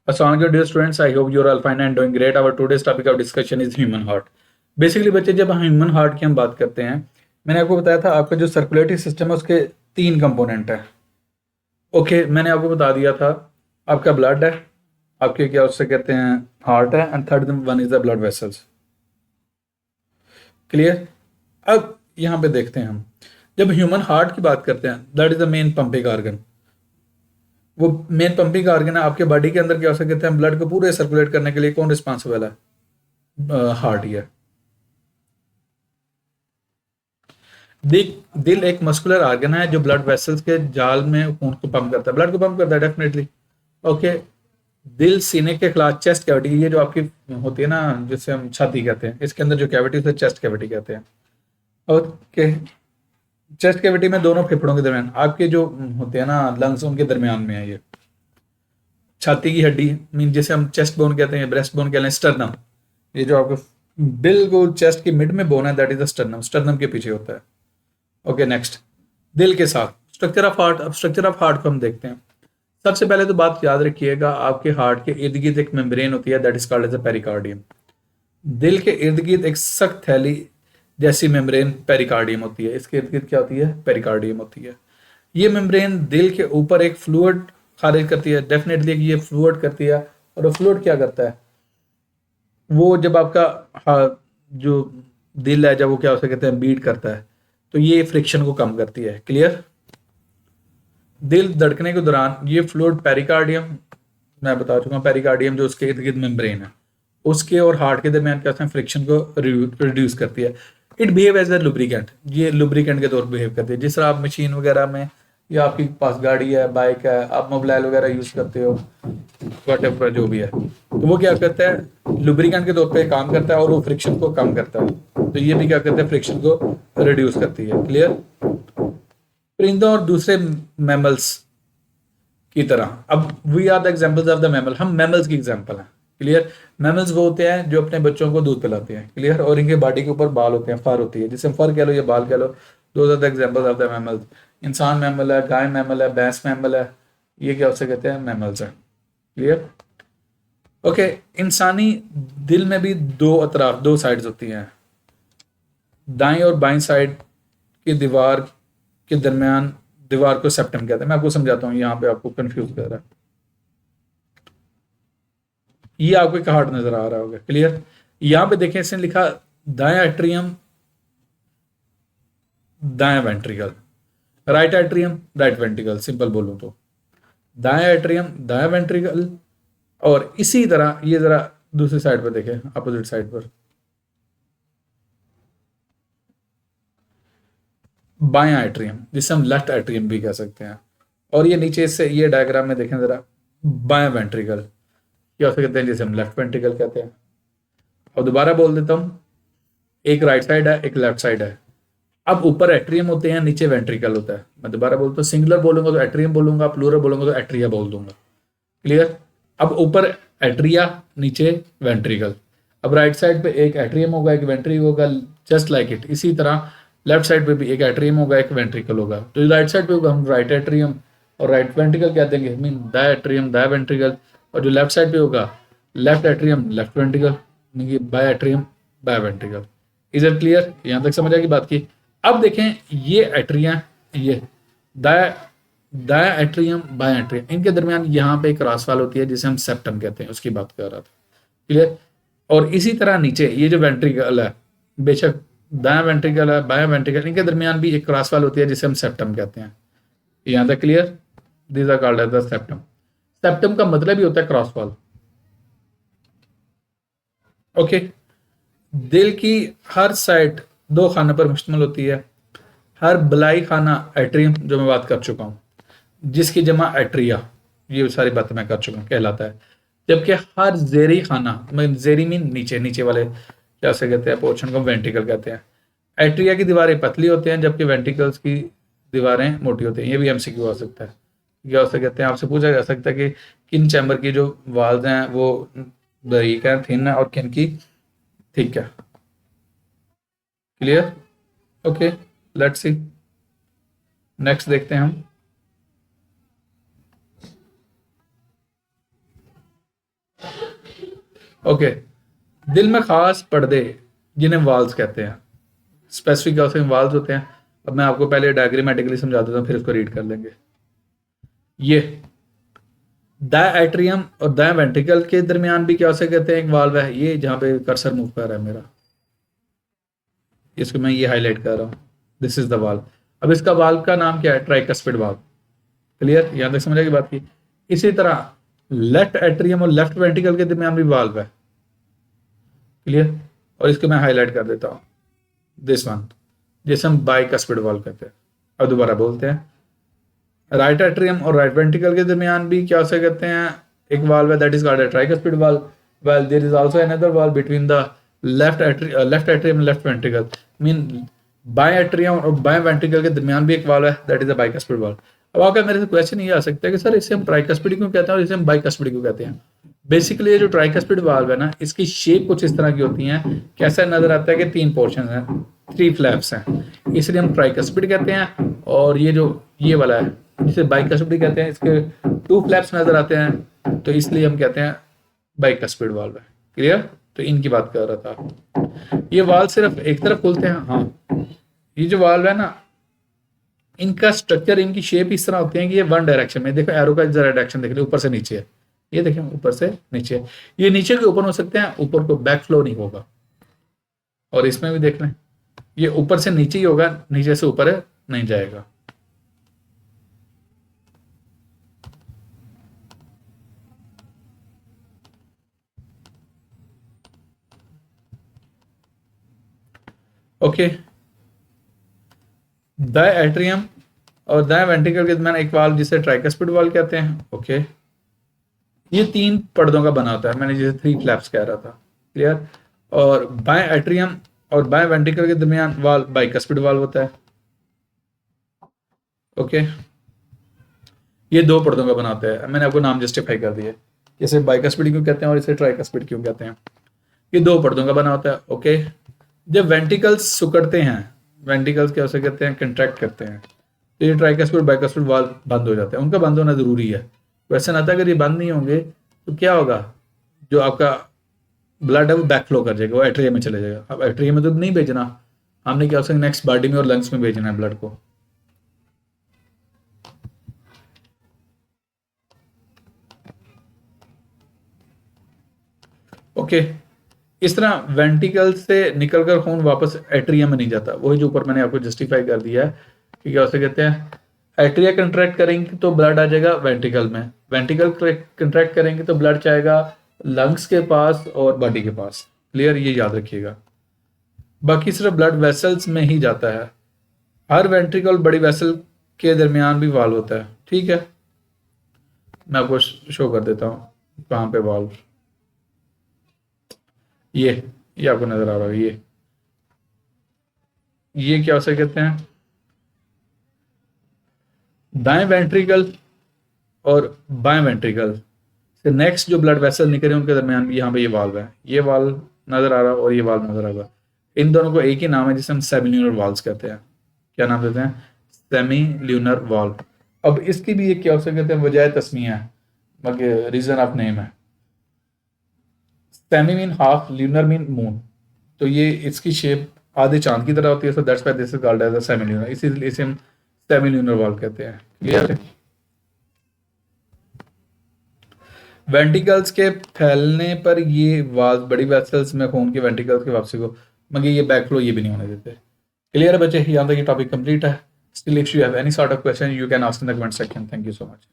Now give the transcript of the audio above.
Assalamualaikum dear students, I hope you are all fine and doing great. Our today's topic of discussion is human heart. Basically बच्चे जब हम human heart की हम बात करते हैं, मैंने आपको बताया था आपका जो सर्कुलेटरी सिस्टम है उसके 3 कंपोनेंट है। ओके, मैंने आपको बता दिया था आपका ब्लड है, आपके क्या उससे कहते हैं हार्ट है, and third one is the blood vessels. Clear. अब यहाँ पे देखते हैं हम जब ह्यूमन हार्ट की बात करते हैं, that is the main pumping organ. वो मेन पंपिंग ऑर्गन है आपके बॉडी के अंदर। क्या हो कहते हैं ब्लड को पूरे सर्कुलेट करने के लिए कौन रिस्पॉन्सिबल है? हार्ट ही है। दिल एक मस्कुलर ऑर्गन है जो ब्लड वेसल्स के जाल में खून को पंप करता है, ब्लड को पंप करता है डेफिनेटली। ओके, दिल सीने के खिलाफ चेस्ट कैविटी, ये जो आपकी होती है ना जिसे हम छाती कहते हैं, इसके अंदर जो कैविटी उसे चेस्ट कैविटी कहते हैं। ओके, चेस्ट कैविटी में दोनों फेफड़ों के दरमियान, आपके जो होते हैं ना लंग्स, उनके दरमियान में है ये छाती की हड्डी, मीन जिसे हम चेस्ट बोन कहते हैं, ब्रेस्ट बोन कहते हैं, स्टर्नम। ये जो आपको बिल्कुल चेस्ट की मिड में बोन है, that is the sternum, sternum के पीछे होता है। ओके, नेक्स्ट दिल के साथ स्ट्रक्चर ऑफ हार्ट। अब स्ट्रक्चर ऑफ हार्ट को हम देखते हैं। सबसे पहले तो बात याद रखिएगा, आपके हार्ट के इर्द गिर्द एक मेम्ब्रेन होती है, that is called as a pericardium. दिल के इर्द गिर्द एक सख्त थैली जैसी मेम्ब्रेन पेरिकार्डियम होती है, इसके इर्द गिर्द क्या होती है? पेरिकार्डियम होती है। ये मेम्ब्रेन दिल के ऊपर एक फ्लूइड खारिज करती है, डेफिनेटली ये फ्लूइड करती है। और वो फ्लूइड क्या करता है? वो जब आपका जो दिल है, जब वो क्या उसे कहते हैं बीट करता है, तो ये फ्रिक्शन को कम करती है। क्लियर। दिल धड़कने के दौरान ये फ्लूइड पेरिकार्डियम, मैं बता चुका हूँ, पेरिकार्डियम जो उसके इर्द गिर्द मेम्ब्रेन है, उसके और हार्ट के दरमियान क्या होता है फ्रिक्शन को रिड्यूस करती है। It behave as a lubricant, ये लुब्रिकेंट के तौर पर बिहेव करती है। जिस तरह आप मशीन वगैरह में या आपके पास गाड़ी है, बाइक है, आप मोबाइल वगैरह यूज करते हो, वट जो भी है, तो वो क्या करता है लुब्रिकेंट के तौर पे काम करता है और वो फ्रिक्शन को कम करता है। तो ये भी क्या करता है फ्रिक्शन को रिड्यूस करती है। क्लियर। परिंदों और दूसरे मैमल्स की तरह, अब we are the examples of the mammal, हम मैमल्स की एग्जांपल हैं। क्लियर। मैमल्स वो होते हैं जो अपने बच्चों को दूध पिलाते हैं। क्लियर। और इनके बॉडी के ऊपर बाल होते हैं, फर होती है, जिसे फर कह लो या बाल कह लो, those are the examples of the mammals. इंसान मैमल है, गाय मैमल है, भैंस मैमल है, ये क्या उसे कहते हैं मैमल्स हैं। क्लियर। ओके, इंसानी दिल में भी दो अतराफ, दो साइड्स होती हैं। दाएं और बाएं साइड की दीवार के दरमियान दीवार को सेप्टम कहते हैं। मैं आपको समझाता हूँ, यहाँ पे आपको कंफ्यूज कर रहा है। ये आपको एक हार्ट नजर आ रहा होगा। क्लियर। यहाँ पे देखें, इसने लिखा दाया एट्रियम, दाया ventricle, right atrium, right ventricle. Simple बोलूं तो दाया एट्रियम, दाया वेंट्रिकल। और इसी तरह ये जरा दूसरी साइड पर देखें, अपोजिट साइड पर बाया एट्रियम, जिसे हम लेफ्ट एट्रियम भी कह सकते हैं। और ये नीचे से ये डायग्राम में देखें जरा, बाया वेंट्रिकल, या उसे कहते हैं जिसे हम लेफ्ट वेंट्रिकल कहते हैं। और दोबारा बोल देता हूं, एक राइट साइड है, एक लेफ्ट साइड है। अब ऊपर एट्रियम होते हैं, नीचे वेंट्रिकल होता है। मैं दोबारा बोलता हूँ, सिंगुलर बोलूंगा तो एट्रियम बोलूंगा, प्लूरल बोलूंगा तो एट्रिया बोल दूंगा। क्लियर। अब ऊपर एट्रिया, नीचे वेंट्रिकल। अब राइट साइड पे एक एट्रियम होगा, एक वेंट्रिकल होगा, जस्ट लाइक इट। इसी तरह लेफ्ट साइड पे भी एक एट्रियम होगा, एक वेंट्रिकल होगा। तो जो राइट साइड पे होगा हम राइट एट्रियम और राइट वेंट्रिकल कह देंगे, मीन दाया एट्रियम, दाया वेंट्रिकल। और जो लेफ्ट साइड पे होगा left atrium, left ventricle, by atrium, by ventricle. Is it clear? यहां तक समझ आएगी बात की। अब देखें, ये एट्रिया, ये दाया दाया एट्रियम, बाया एट्रियम, इनके दरमियान यहाँ पे एक क्रॉस वाल होती है जिसे हम सेप्टम कहते हैं, उसकी बात कर रहा था। क्लियर। और इसी तरह नीचे ये जो वेंट्रिकल है, बेशक दाया वेंट्रिकल है, बाया वेंट्रिकल, इनके दरमियान भी एक क्रॉस वाल होती है जिसे हम सेप्टम कहते हैं। यहाँ तक clear? This are called as the septum. Septum का मतलब ही होता है क्रॉस वाल। ओके। दिल की हर साइड दो खानों पर मुश्तमिल होती है। हर बलाई खाना एट्रियम, जो मैं बात कर चुका हूँ, जिसकी जमा एट्रिया, ये सारी बातें मैं कर चुका हूँ, कहलाता है। जबकि हर जेरी खाना, मतलब जेरी मीन नीचे, नीचे वाले क्या से कहते हैं पोर्शन को वेंट्रिकल कहते हैं। एट्रिया की दीवारें पतली होती हैं, जबकि वेंट्रिकल्स की दीवारें मोटी होती हैं। ये भी एमसीक्यू हो सकता है। क्या हो कहते हैं, आपसे पूछा जा सकता है कि किन चैम्बर की जो वाल्स हैं वो बारीक है, थिन है, और किन की थिक है। Clear. Okay, let's see, next देखते हैं हम। ओके, दिल में खास पर्दे जिन्हें वाल्स कहते हैं, स्पेसिफिक वाल्स होते हैं। अब मैं आपको पहले डायग्रामेटिकली समझा देता हूँ, फिर इसको रीड कर लेंगे। ये दाएं एट्रियम और दाएं वेंट्रिकल के दरमियान भी क्या उसे कहते हैं, एक वाल्व है। ये जहां पे कर्सर मूव कर रहा है मेरा, इसको मैं ये हाईलाइट कर रहा हूँ, दिस इज द वाल्व। अब इसका वाल्व का नाम क्या है, ट्राइकस्पिड वाल्व। क्लियर, यहां तक समझ की बात की। इसी तरह लेफ्ट एट्रियम और लेफ्ट वेंट्रिकल के दरमियान भी वाल्व है। क्लियर, और इसको मैं हाईलाइट कर देता हूँ, दिस वन, जिसे हम बाइकस्पिड वाल्व कहते हैं। अब दोबारा बोलते हैं, राइट एट्रियम और राइट वेंट्रिकल के दरमियान भी क्या उसे कहते हैं, एक वाल्व है, that is called a tricuspid valve. Well there is also another valve between the left atrium left ventricle, mean बाएं एट्रियम और बाएं वेंट्रिकल के दरमियान भी एक वाल्व है, that is a bicuspid valve. अब आपका मेरे से क्वेश्चन ये आ सकता है कि सर इसे हम ट्राइकस्पिड क्यों कहते हैं और इसे हम बाइकस्पिड क्यों कहते हैं। बेसिकली ये जो ट्राइकस्पिड वाल्व है ना, इसकी शेप कुछ इस तरह की होती है, कैसा नजर आता है कि तीन पोर्शन है, थ्री फ्लैप्स हैं, इसलिए हम ट्राइकस्पिड कहते हैं। और ये जो ये वाला है जिसे बाइकस्पिड कहते हैं, इसके टू फ्लैप्स नजर आते हैं, तो इसलिए हम कहते हैं बाइकस्पिड वाल्व है। क्लियर, तो इनकी बात कर रहा था। ये वाल्व सिर्फ एक तरफ खुलते हैं, हाँ। ये जो वाल्व है ना, इनका स्ट्रक्चर, इनकी शेप इस तरह होती है कि ये वन डायरेक्शन में, देखो एरो का जरा डायरेक्शन देख लो, ऊपर से नीचे है, ये देखें ऊपर से नीचे है। ये नीचे के ऊपर हो सकते हैं, ऊपर को बैक फ्लो नहीं होगा। और इसमें भी देख लें, ये ऊपर से नीचे ही होगा, नीचे से ऊपर है नहीं जाएगा। ओके, दाएं एट्रियम और दाएं वेंट्रिकल के दरमियान एक वाल्व जिसे ट्राइकस्पिड वाल्व कहते हैं। ओके, ये तीन पर्दों का बना होता है, मैंने जैसे थ्री फ्लैप्स कह रहा था। क्लियर, और बाएं एट्रियम और बाएं वेंट्रिकल के दरमियान वाल्व बाइकस्पिड वाल्व होता है। ओके, ये दो पर्दों का बना होता है, मैंने आपको नाम जस्टिफाई कर दिया, इसे बाइकस्पिड क्यों कहते हैं और इसे ट्राइकस्पिड क्यों कहते हैं। ये दो पर्दों का बना होता है। ओके, जब वेंट्रिकल्स सिकुड़ते हैं, वेंट्रिकल्स क्या उसे कहते हैं, कंट्रैक्ट करते हैं, तो ये ट्राइकस्पिड बाइकस्पिड वाल्व बंद हो जाते हैं। उनका बंद होना जरूरी है, वैसे ना था अगर ये बंद नहीं होंगे तो क्या होगा, जो आपका ब्लड है वो बैक फ्लो कर जाएगा, वो एट्रियम में चले जाएगा। अब एट्रियम में तो नहीं भेजना, हमने क्या नेक्स्ट बॉडी में और लंग्स में भेजना है ब्लड को। ओके, इस तरह वेंट्रिकल से निकलकर खून वापस एट्रियम में नहीं जाता, वही जो ऊपर मैंने आपको जस्टिफाई कर दिया है कि क्या उसे कहते हैं, एट्रिया कंट्रैक्ट करेंगे तो ब्लड आ जाएगा वेंट्रिकल में, वेंट्रिकल कंट्रैक्ट करेंगे तो ब्लड जाएगा लंग्स के पास और बॉडी के पास। क्लियर, ये याद रखिएगा। बाकी सिर्फ ब्लड वेसल्स में ही जाता है, हर वेंट्रिकल बड़ी वेसल के दरमियान भी वाल्व होता है। ठीक है, मैं आपको शो कर देता हूँ कहाँ पे वाल्व, ये आपको नजर आ रहा है, ये क्या उसे कहते हैं, दाएं वेंट्रिकल और बाएं वेंट्रिकल से नेक्स्ट जो ब्लड वेसल निकले उनके दरमियान भी यहाँ पे ये वाल्व है, ये वाल्व नजर आ रहा है और ये वाल्व नजर आ रहा है। इन दोनों को एक ही नाम है जिसे हम सेमील्यूनर वाल्व्स कहते हैं। क्या नाम देते हैं, सेमील्यूनर वाल्व। अब इसकी भी एक क्या उसे कहते हैं, वजह तस्मिया है, मगर रीजन ऑफ नेम है। Semi mean half, lunar mean moon, तो ये इसकी शेप आधे चांद की तरह होती है, so that's why this is called as a semilunar, इसीलिए इसे हम सेमील्यूनर वाल्व कहते हैं। क्लियर है, वेंट्रिकल्स के फैलने पर ये वाल्व बड़ी वेसल्स में खून के वेंट्रिकल्स की वापसी को, मगर ये बैक फ्लो ये भी नहीं होने देते। क्लियर है बच्चे, यहाँ तक ये टॉपिक कंप्लीट है। Still if you have any sort of question you can ask in the comment section. Thank you so much.